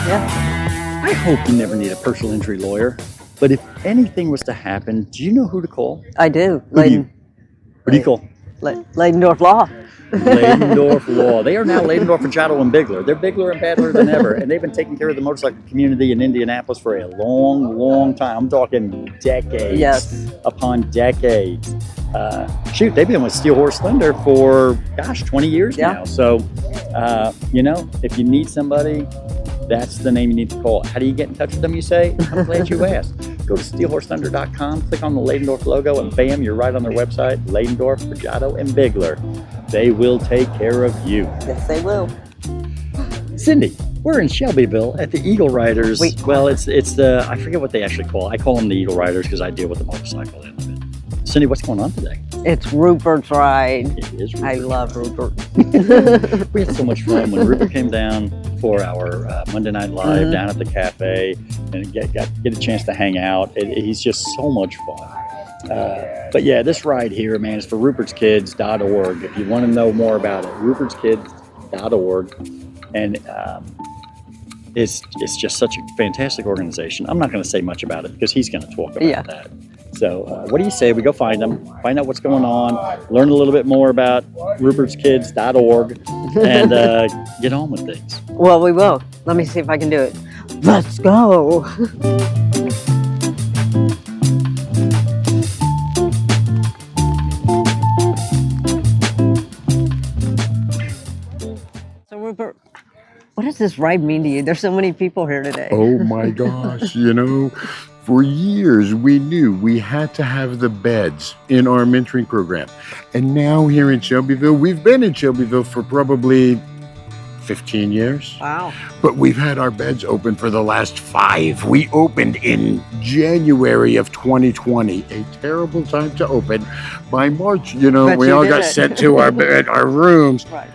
Yeah. I hope you never need a personal injury lawyer, but if anything was to happen, do you know who to call? I do. Who do you call? Ladendorf Law. Ladendorf Law. They are now Ladendorf, Fregiato, and Bigler. They're bigger and badder than ever, and they've been taking care of the motorcycle community in Indianapolis for a long, long time. I'm talking decades upon decades. Shoot, they've been with Steel Horse Thunder for, 20 years now. So, if you need somebody, that's the name you need to call. How do you get in touch with them, you say? I'm glad you asked. Go to steelhorsethunder.com, click on the Ladendorf logo, and bam, you're right on their website, Ladendorf, Fregiato, and Bigler. They will take care of you. Yes, they will. Cindy, we're in Shelbyville at the Eagle Riders. Well, it's the, I forget what they actually call it. I call them the Eagle Riders because I deal with the motorcycle end of it. Cindy, what's going on today? It's Rupert's ride. It is Rupert. I love Rupert. We had so much fun when Rupert came down for our Monday Night Live down at the cafe and get a chance to hang out. He's just so much fun. But yeah, this ride here, man, is for rupertskids.org. If you want to know more about it, rupertskids.org. And it's just such a fantastic organization. I'm not going to say much about it because he's going to talk about that. So what do you say we go find them, find out what's going on, learn a little bit more about rupertskids.org, and get on with things? Well, we will. Let me see if I can do it. Let's go. So, Rupert, what does this ride mean to you? There's so many people here today. Oh my gosh, for years, we knew we had to have the beds in our mentoring program. And now here in Shelbyville, we've been in Shelbyville for probably 15 years. Wow. But we've had our beds open for the last 5. We opened in January of 2020, a terrible time to open. By March, we all got sent to our rooms. Right.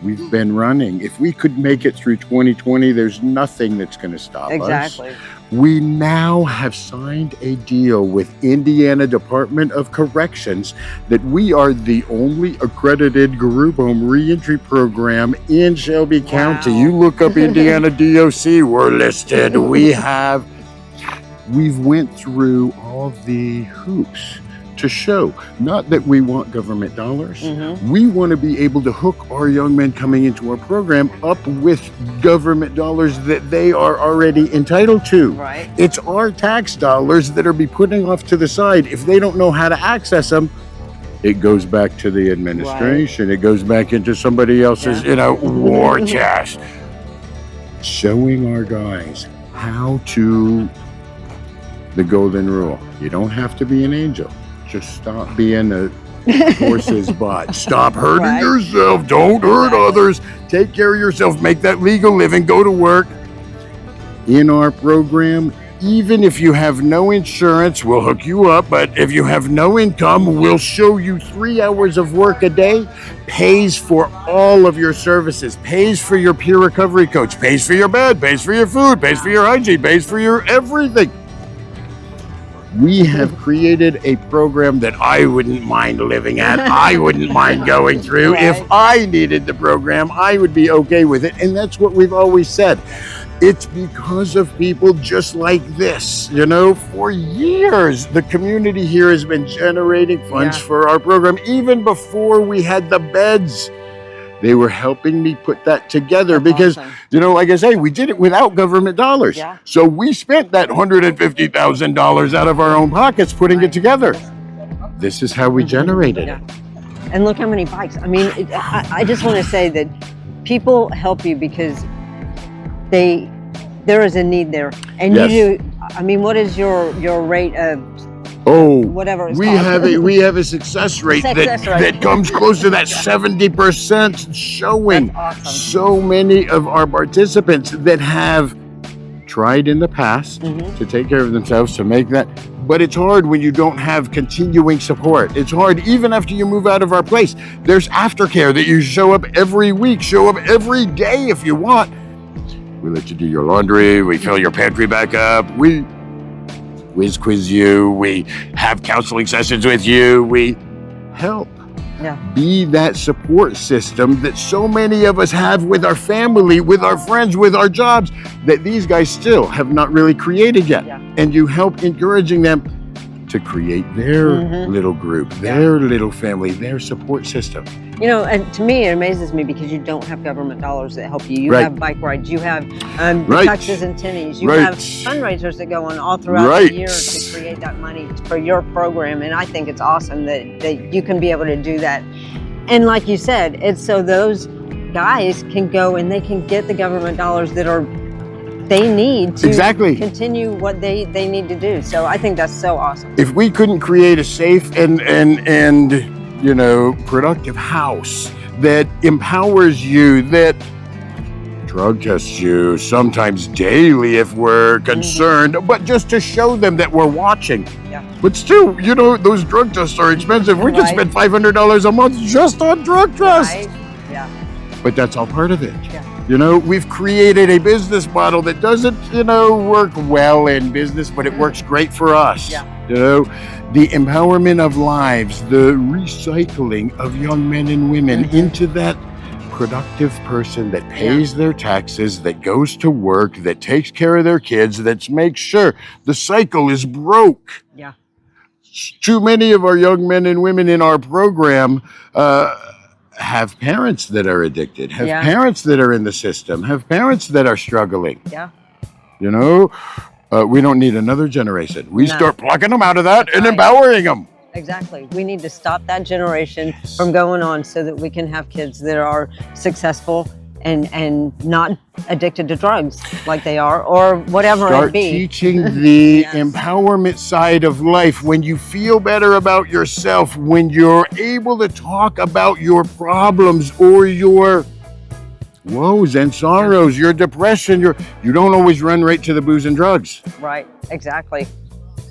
We've been running. If we could make it through 2020, there's nothing that's going to stop us. Exactly. We now have signed a deal with Indiana Department of Corrections that we are the only accredited group home reentry program in Shelby County. You look up Indiana DOC, we're listed. We've went through all the hoops to show, not that we want government dollars. We want to be able to hook our young men coming into our program up with government dollars that they are already entitled to. Right. It's our tax dollars that are be putting off to the side. If they don't know how to access them, it goes back to the administration. It goes back into somebody else's, war chest. Showing our guys how to, the golden rule. You don't have to be an angel. Just stop being a horse's butt. Stop hurting yourself. Don't hurt others. Take care of yourself. Make that legal living. Go to work. In our program, even if you have no insurance, we'll hook you up. But if you have no income, we'll show you 3 hours of work a day. Pays for all of your services. Pays for your peer recovery coach. Pays for your bed. Pays for your food. Pays for your hygiene. Pays for your everything. We have created a program that I wouldn't mind living at. I wouldn't mind going through. If I needed the program, I would be okay with it. And that's what we've always said. It's because of people just like this. For years, the community here has been generating funds for our program. Even before we had the beds, they were helping me put that together because, like I say, we did it without government dollars. Yeah. So we spent that $150,000 out of our own pockets putting it together. This is how we generated it. And look how many bikes. I mean, I just want to say that people help you because there is a need there. And you do, I mean, what is your rate of whatever it's called? We have a success rate that comes close to that 70% showing. That's awesome. So many of our participants that have tried in the past to take care of themselves, to make that, but it's hard when you don't have continuing support. It's hard even after you move out of our place. There's aftercare that you show up every week, show up every day if you want. We let you do your laundry, we fill your pantry back up, we quiz you, we have counseling sessions with you, we help. Be that support system that so many of us have with our family, with our friends, with our jobs, that these guys still have not really created yet. And you help encouraging them to create their little group, their little family, their support system. You know, and to me, it amazes me because you don't have government dollars that help you. You have bike rides, you have taxes and tinnies, you have fundraisers that go on all throughout the year to create that money for your program. And I think it's awesome that you can be able to do that. And like you said, it's so those guys can go and they can get the government dollars that they need to continue what they need to do. So I think that's so awesome. If we couldn't create a safe and you know, productive house that empowers you, that drug tests you sometimes daily if we're concerned, but just to show them that we're watching. But still, you know, those drug tests are expensive. We can spend $500 a month just on drug tests. But that's all part of it. You know, we've created a business model that doesn't, you know, work well in business, but it works great for us. You know, the empowerment of lives, the recycling of young men and women into that productive person that pays their taxes, that goes to work, that takes care of their kids, that makes sure the cycle is broke. Too many of our young men and women in our program have parents that are addicted, have parents that are in the system, have parents that are struggling. You know, we don't need another generation. We start plucking them out of that and empowering them. Exactly. We need to stop that generation from going on so that we can have kids that are successful and not addicted to drugs like they are, or whatever it be. Start teaching the empowerment side of life. When you feel better about yourself, when you're able to talk about your problems or your woes and sorrows, your depression, you don't always run right to the booze and drugs. Right, exactly.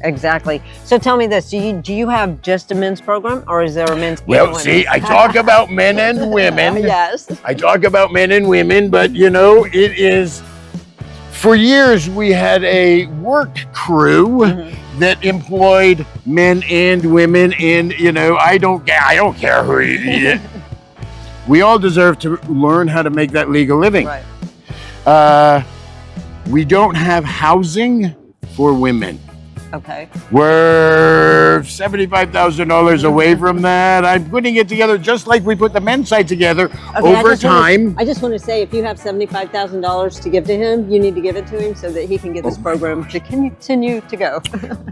Exactly. So tell me this, do you have just a men's program, or is there a men's program? Well, see, I talk about men and women. Yes. I talk about men and women, but you know, it is, for years we had a work crew that employed men and women, and you know, I don't care who you we all deserve to learn how to make that legal living. We don't have housing for women. Okay. We're $75,000 away from that. I'm putting it together just like we put the men's site together over time. I just want to say, if you have $75,000 to give to him, you need to give it to him so that he can get this program to continue to go.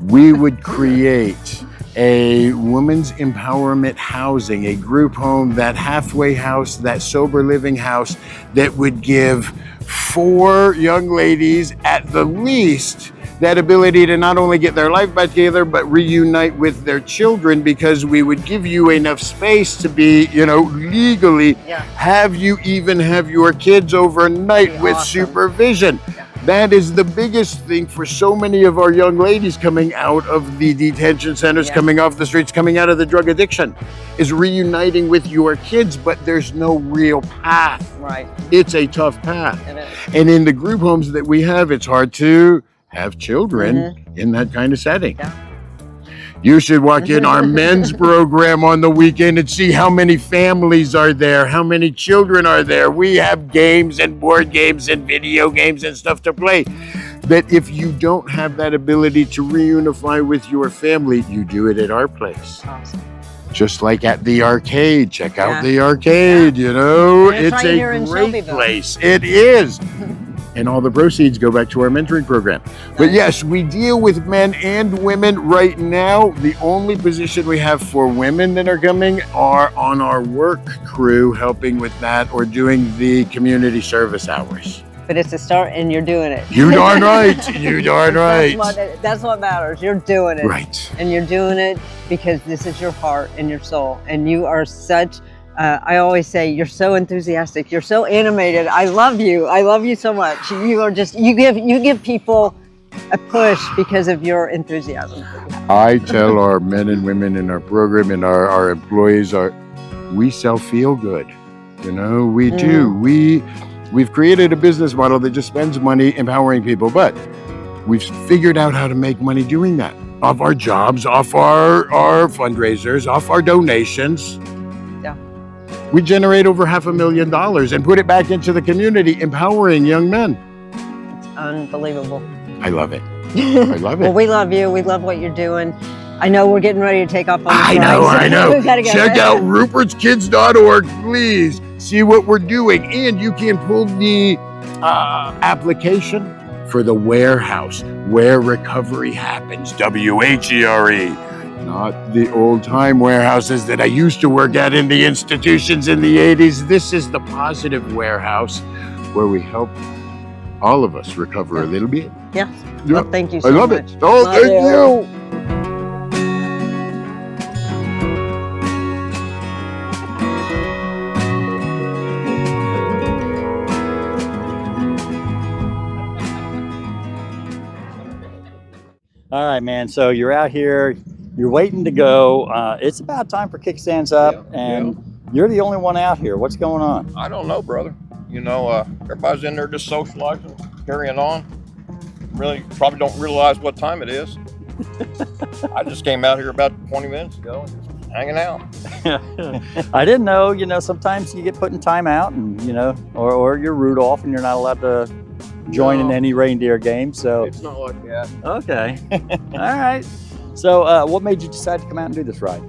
We would create a women's empowerment housing, a group home, that halfway house, that sober living house that would give 4 young ladies at the least that ability to not only get their life back together, but reunite with their children, because we would give you enough space to be, you know, legally have you even have your kids overnight with supervision. That is the biggest thing for so many of our young ladies coming out of the detention centers, coming off the streets, coming out of the drug addiction, is reuniting with your kids, but there's no real path. It's a tough path. And in the group homes that we have, it's hard to have children in that kind of setting. You should walk in our men's program on the weekend and see how many families are there, how many children are there. We have games and board games and video games and stuff to play. That if you don't have that ability to reunify with your family, you do it at our place. Just like at the arcade. Check out the arcade, you know. It's right a great place. It is. And all the proceeds go back to our mentoring program. But yes, we deal with men and women right now. The only position we have for women that are coming are on our work crew, helping with that or doing the community service hours. But it's a start, and you're doing it. You darn right. You darn right. That's what matters. You're doing it. Right. And you're doing it because this is your heart and your soul. And you are such... I always say you're so enthusiastic. You're so animated. I love you. I love you so much. You are just, you give people a push because of your enthusiasm. I tell our men and women in our program and our employees, we sell feel good. You know, we do. We've created a business model that just spends money empowering people, but we've figured out how to make money doing that. Off our jobs, off our fundraisers, off our donations. We generate over $500,000 and put it back into the community, empowering young men. It's unbelievable. I love it. I love it. Well, we love you. We love what you're doing. I know we're getting ready to take off on this I know. We gotta go. Check out rupertskids.org, please. See what we're doing. And you can pull the application for the warehouse, where recovery happens, WHERE. Not the old-time warehouses that I used to work at in the institutions in the 80s. This is the positive warehouse where we help all of us recover a little bit. Yeah. Well, thank you so much. I love much. it. Oh, Love thank you. All right, man. So you're out here, you're waiting to go. It's about time for kickstands up, and you're the only one out here. What's going on? I don't know, brother. You know, everybody's in there just socializing, carrying on. Really, probably don't realize what time it is. I just came out here about 20 minutes ago and just hanging out. I didn't know, you know, sometimes you get put in timeout and, you know, or you're Rudolph and you're not allowed to join in any reindeer game. So it's not like that. Okay. All right. So what made you decide to come out and do this ride?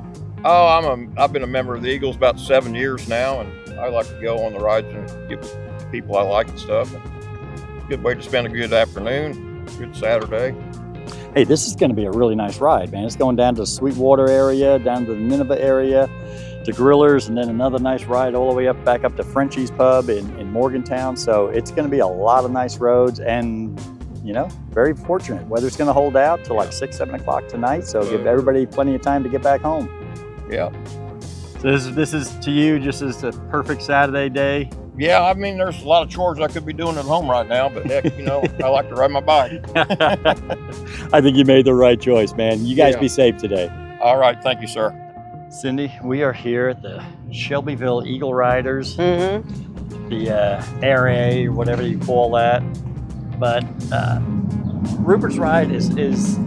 Oh, I've been a member of the Eagles about 7 years now, and I like to go on the rides and get with people I like and stuff. And good way to spend a good afternoon, good Saturday. Hey, this is going to be a really nice ride, man. It's going down to the Sweetwater area, down to the Nineveh area, to Grillers, and then another nice ride all the way up back up to Frenchie's Pub in Morgantown. So it's going to be a lot of nice roads, and you know, very fortunate. Weather's going to hold out till like 6, 7 o'clock tonight, so give everybody plenty of time to get back home. Yeah. So this is to you just as a perfect Saturday day. Yeah, I mean, there's a lot of chores I could be doing at home right now, but heck, you know, I like to ride my bike. I think you made the right choice, man. You guys be safe today. All right, thank you, sir. Cindy, we are here at the Shelbyville Eagle Riders, the area, whatever you call that. But Rupert's ride is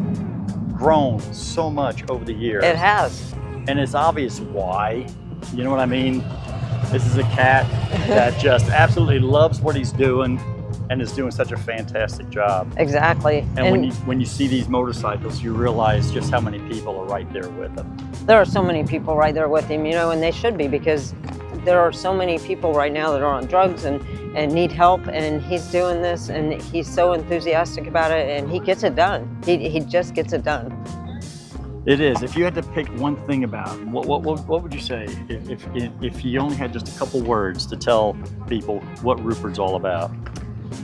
grown so much over the years. It has. And it's obvious why. You know what I mean? This is a cat that just absolutely loves what he's doing and is doing such a fantastic job. Exactly. And when you see these motorcycles, you realize just how many people are right there with him. There are so many people right there with him, you know, and they should be, because there are so many people right now that are on drugs and need help, and he's doing this, and he's so enthusiastic about it, and he gets it done. He just gets it done. It is. If you had to pick one thing about him, what would you say if you only had just a couple words to tell people what Rupert's all about?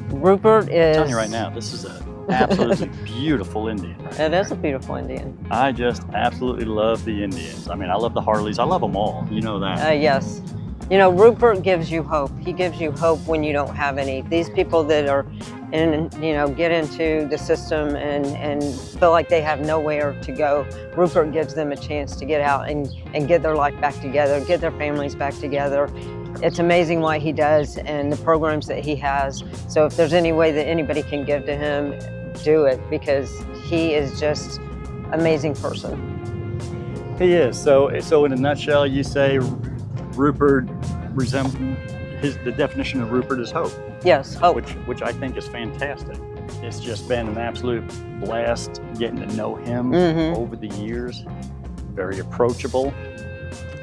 Rupert is... I'm telling you right now, this is an absolutely beautiful Indian. Right It is a beautiful Indian. I just absolutely love the Indians. I mean, I love the Harleys. I love them all. You know that. Yes. You know, Rupert gives you hope. He gives you hope when you don't have any. These people that are get into the system and feel like they have nowhere to go, Rupert gives them a chance to get out and get their life back together, get their families back together. It's amazing what he does and the programs that he has. So if there's any way that anybody can give to him, do it, because he is just an amazing person. He is. So in a nutshell, you say Rupert the definition of Rupert is hope. Yes, hope. Which I think is fantastic. It's just been an absolute blast getting to know him over the years. Very approachable.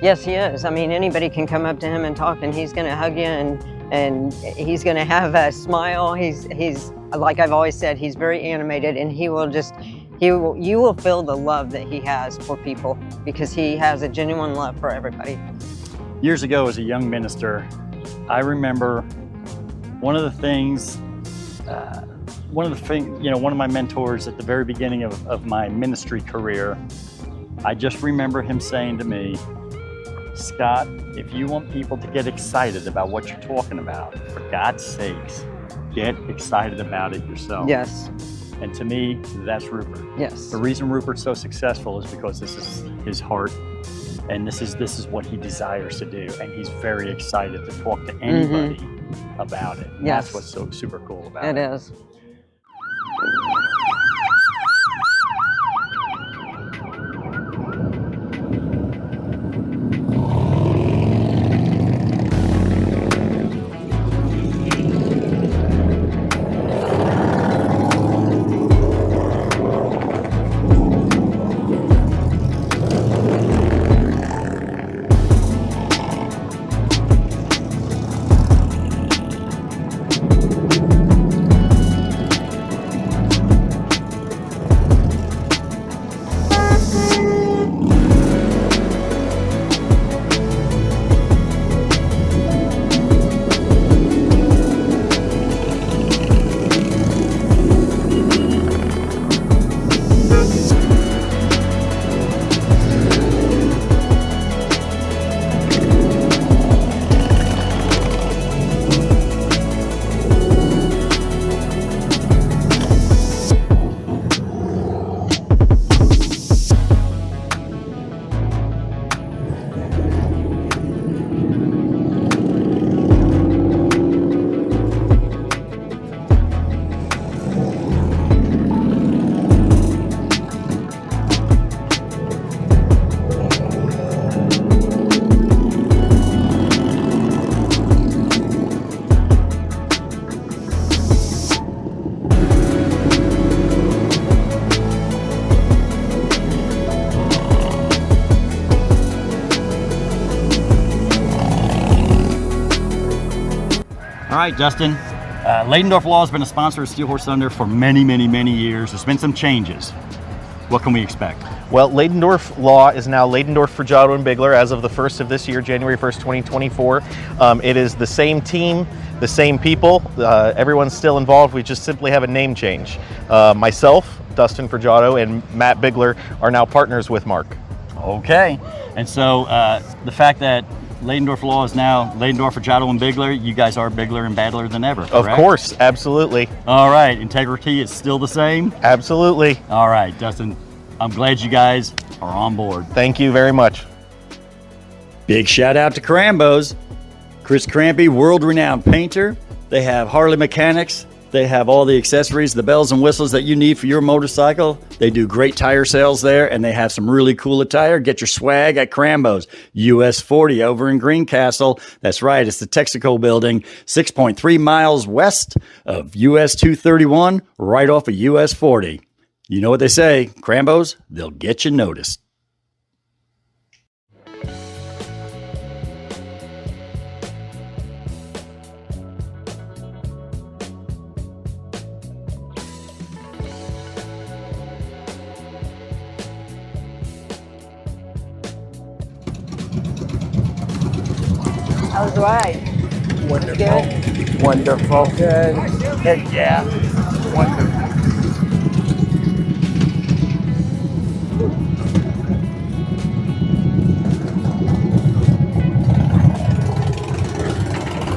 Yes, he is. I mean, anybody can come up to him and talk, and he's going to hug you, and he's going to have a smile. He's like I've always said, he's very animated, and you will feel the love that he has for people, because he has a genuine love for everybody. Years ago, as a young minister, I remember one of my mentors at the very beginning of my ministry career, I just remember him saying to me, Scott, if you want people to get excited about what you're talking about, for God's sakes, get excited about it yourself. Yes. And to me, that's Rupert. Yes. The reason Rupert's so successful is because this is his heart, and this is what he desires to do, and he's very excited to talk to anybody about it. Yes. That's what's so super cool about it. It is. right, Justin. Ladendorf Law has been a sponsor of Steel Horse Thunder for many, many, many years. There's been some changes. What can we expect? Well, Ladendorf Law is now Ladendorf, Fregiato, and Bigler as of the 1st of this year, January 1st, 2024. It is the same team, the same people. Everyone's still involved. We just simply have a name change. Myself, Dustin Fregiato, and Matt Bigler are now partners with Mark. Okay. And so the fact that Ladendorf Law is now Ladendorf, Fregiato, and Bigler, you guys are bigger and badder than ever, correct? Of course, absolutely. All right, integrity is still the same? Absolutely. All right, Dustin, I'm glad you guys are on board. Thank you very much. Big shout out to Krambo's. Chris Crampy, world-renowned painter. They have Harley mechanics. They have all the accessories, the bells and whistles that you need for your motorcycle. They do great tire sales there, and they have some really cool attire. Get your swag at Krambo's. US 40 over in Greencastle. That's right, it's the Texaco building, 6.3 miles west of US 231, right off of US 40. You know what they say, Krambo's, they'll get you noticed. How's the ride? Wonderful. Good? Wonderful. Good. Heck yeah. Wonderful.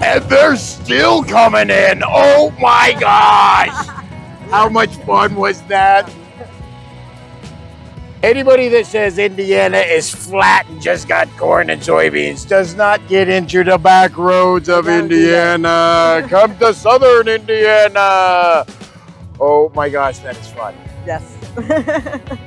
And they're still coming in. Oh my gosh. How much fun was that? Anybody that says Indiana is flat and just got corn and soybeans does not get into the back roads of Indiana. Come to southern Indiana. Oh my gosh, that is fun. Yes. I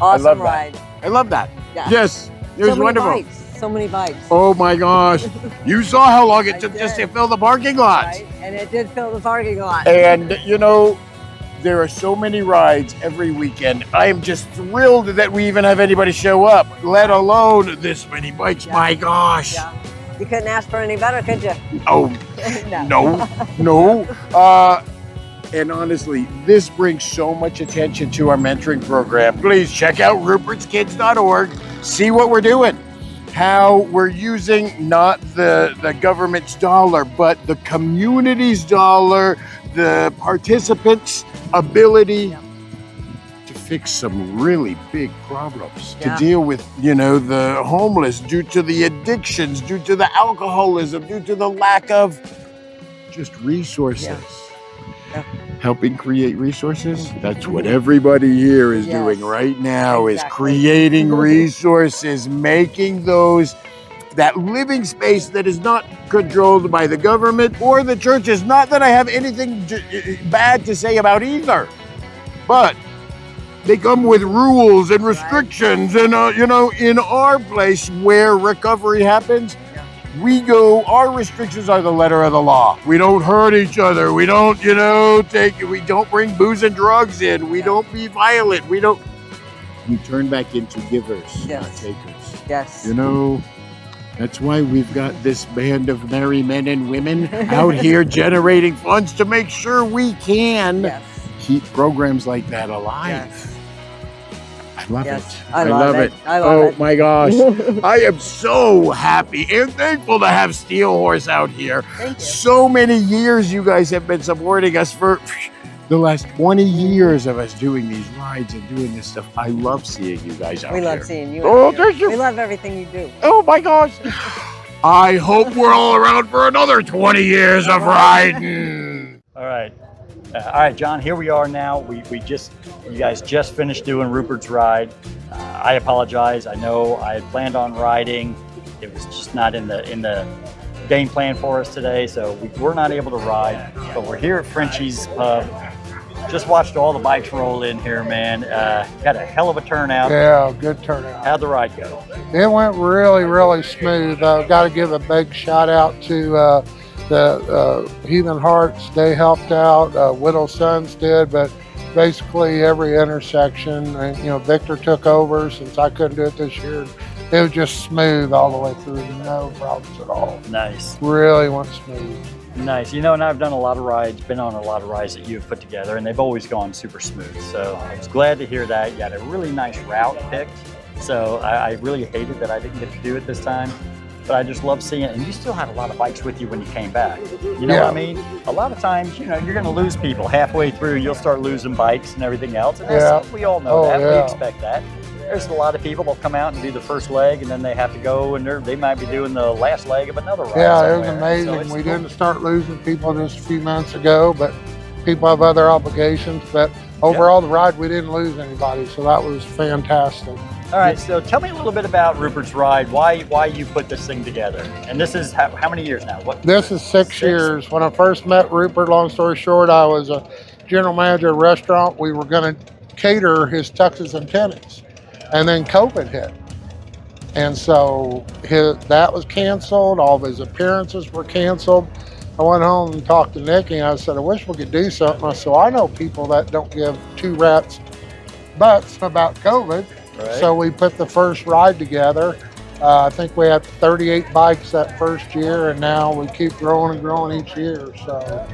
Awesome love ride. that. I love that. Yeah. Yes, it was So many wonderful. bikes. So many bikes. Oh my gosh. You saw how long it I took did. just to fill the parking lot. Right? And it did fill the parking lot. And you know, there are so many rides every weekend. I am just thrilled that we even have anybody show up, let alone this many bikes. Yeah. My gosh. Yeah. You couldn't ask for any better, could you? Oh, no. And honestly, this brings so much attention to our mentoring program. Please check out rupertskids.org. See what we're doing. How we're using not the government's dollar, but the community's dollar, the participants' ability to fix some really big problems, to deal with, you know, the homeless due to the addictions, due to the alcoholism, due to the lack of just resources. Yeah. Helping create resources. That's what everybody here is doing right now, is creating resources, making that living space that is not controlled by the government or the churches. Not that I have anything bad to say about either, but they come with rules and restrictions. And, you know, in our place where recovery happens, our restrictions are the letter of the law. We don't hurt each other. We don't, you know, we don't bring booze and drugs in. We don't be violent. We turn back into givers, not takers. Yes. You know, that's why we've got this band of merry men and women out here generating funds to make sure we can keep programs like that alive. Yes. I love it. I love it. Oh my gosh. I am so happy and thankful to have Steel Horse out here. Thank you. So many years you guys have been supporting us for the last 20 years of us doing these rides and doing this stuff. I love seeing you guys out here. We love seeing you. Oh, thank you. We love everything you do. Oh my gosh. I hope we're all around for another 20 years of riding. All right, John, here we are now. You guys just finished doing Rupert's ride. I apologize. I know I had planned on riding. It was just not in the game plan for us today, so we were not able to ride. But we're here at Frenchie's Pub. Just watched all the bikes roll in here, man. Had a hell of a turnout. Yeah, good turnout. How'd the ride go? It went really, really smooth. Got to give a big shout out to the Heathen Hearts. They helped out. Widow Sons did, but basically every intersection. And, you know, Victor took over since I couldn't do it this year. it was just smooth all the way through, no problems at all. Nice. Really went smooth. Nice. You know, and I've done a lot of rides, been on a lot of rides that you've put together, and they've always gone super smooth. So I was glad to hear that. You had a really nice route picked. So I really hated that I didn't get to do it this time. But I just love seeing it. And you still had a lot of bikes with you when you came back. You know what I mean? A lot of times, you know, you're going to lose people. Halfway through, you'll start losing bikes and everything else. And that's, we all know that. We expect that. There's a lot of people that'll come out and do the first leg, and then they have to go, and they might be doing the last leg of another ride. Yeah, it was amazing. So we didn't start losing people just a few months ago, but people have other obligations. But overall, the ride, we didn't lose anybody, so that was fantastic. All right, so tell me a little bit about Rupert's ride, why you put this thing together. And this is how many years now? This is 6 years. When I first met Rupert, long story short, I was a general manager of a restaurant. We were going to cater his tuxes and tennies, and then COVID hit. And so that was canceled. All of his appearances were canceled. I went home and talked to Nikki, and I said, I wish we could do something. I said, I know people that don't give two rats butts about COVID. Right. So we put the first ride together. I think we had 38 bikes that first year, and now we keep growing and growing each year. So,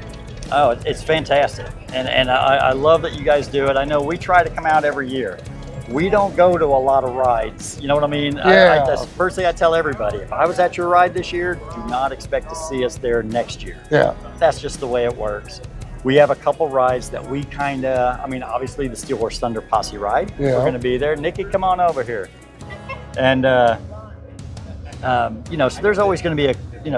oh, it's fantastic, and I love that you guys do it. I know we try to come out every year. We don't go to a lot of rides. You know what I mean? Yeah. That's the first thing I tell everybody. If I was at your ride this year, do not expect to see us there next year. Yeah. That's just the way it works. We have a couple rides that we I mean, obviously the Steel Horse Thunder Posse ride. Yeah. We're going to be there. Nikki, come on over here. And, you know, so there's always going to be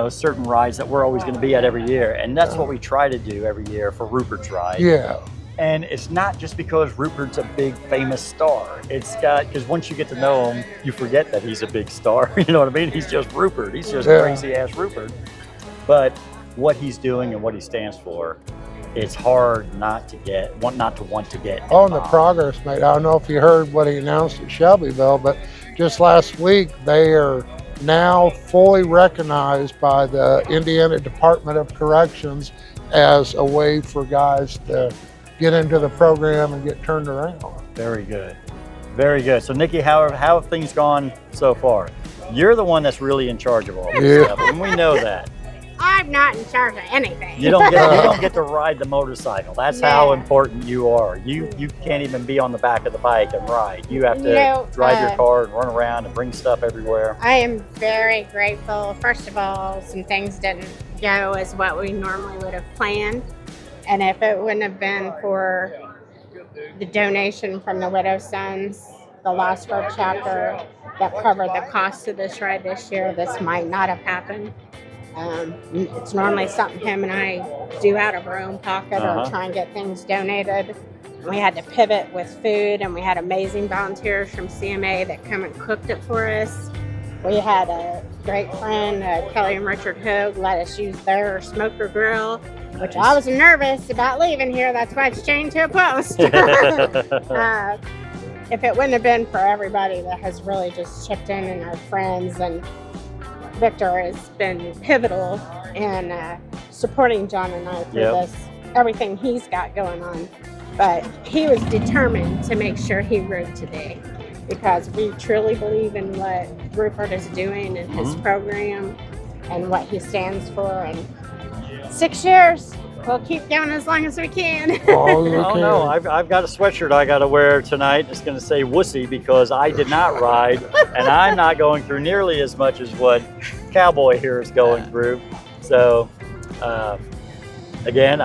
certain rides that we're always going to be at every year. And that's what we try to do every year for Rupert's ride. Yeah. And it's not just because Rupert's a big famous star. It's because once you get to know him, you forget that he's a big star. You know what I mean? He's just Rupert. He's just crazy ass Rupert. But what he's doing and what he stands for, it's hard not to want to get. Oh, and the progress made. I don't know if you heard what he announced at Shelbyville, but just last week they are now fully recognized by the Indiana Department of Corrections as a way for guys to get into the program and get turned around. Very good. Very good. So Nikki, how have things gone so far? You're the one that's really in charge of all this stuff, and we know that. I'm not in charge of anything. You don't get to ride the motorcycle. That's how important you are. You can't even be on the back of the bike and ride. You have to drive your car and run around and bring stuff everywhere. I am very grateful. First of all, some things didn't go as what we normally would have planned. And if it wouldn't have been for the donation from the Widow's Sons, the Lost Road chapter that covered the cost of this ride this year, this might not have happened. It's normally something him and I do out of our own pocket or try and get things donated. We had to pivot with food, and we had amazing volunteers from CMA that come and cooked it for us. We had a great friend, Kelly and Richard Hogue, let us use their smoker grill, which I was nervous about leaving here. That's why it's chained to a post. If it wouldn't have been for everybody that has really just chipped in and our friends, and Victor has been pivotal in supporting John and I through this, everything he's got going on. But he was determined to make sure he rode today, because we truly believe in what Rupert is doing in his program and what he stands for. And 6 years, we'll keep going as long as we can. Oh no, I've got a sweatshirt I got to wear tonight. It's going to say wussy, because I did not ride, and I'm not going through nearly as much as what Cowboy here is going through. So, again,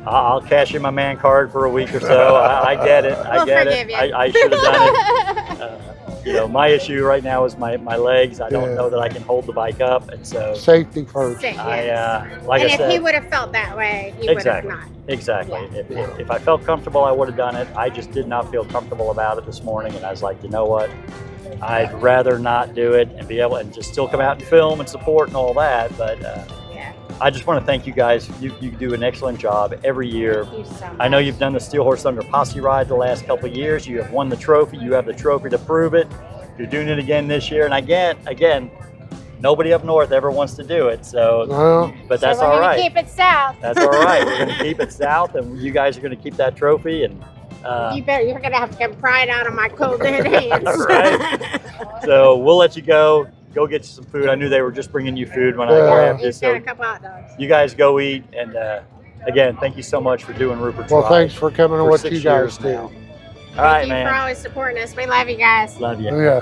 I'll cash in my man card for a week or so. I get it. I get it. I should have done it. You know, my issue right now is my legs. I don't know that I can hold the bike up, and so safety first. Like and I said, if he would have felt that way, he would have not. Exactly. Yeah. If I felt comfortable, I would have done it. I just did not feel comfortable about it this morning, and I was like, you know what? I'd rather not do it and be able and just still come out and film and support and all that. But I just want to thank you guys. You do an excellent job every year. Thank you so much. I know you've done the Steel Horse Thunder Posse ride the last couple of years. You have won the trophy. You have the trophy to prove it. You're doing it again this year. And again, nobody up north ever wants to do it. So, but that's all right. Keep it south. That's all right. We're going to keep it south, and you guys are going to keep that trophy. And you're going to have to get pride out of my cold dead hands. Right. So we'll let you go. Go get you some food. I knew they were just bringing you food when I grabbed you. He's got a couple hot dogs. You guys go eat. And again, thank you so much for doing Rupert's Well, Ride thanks for coming and what you 6 guys years do. now. All right, Thank you for man. always supporting us. We love you guys. Love you. Yeah.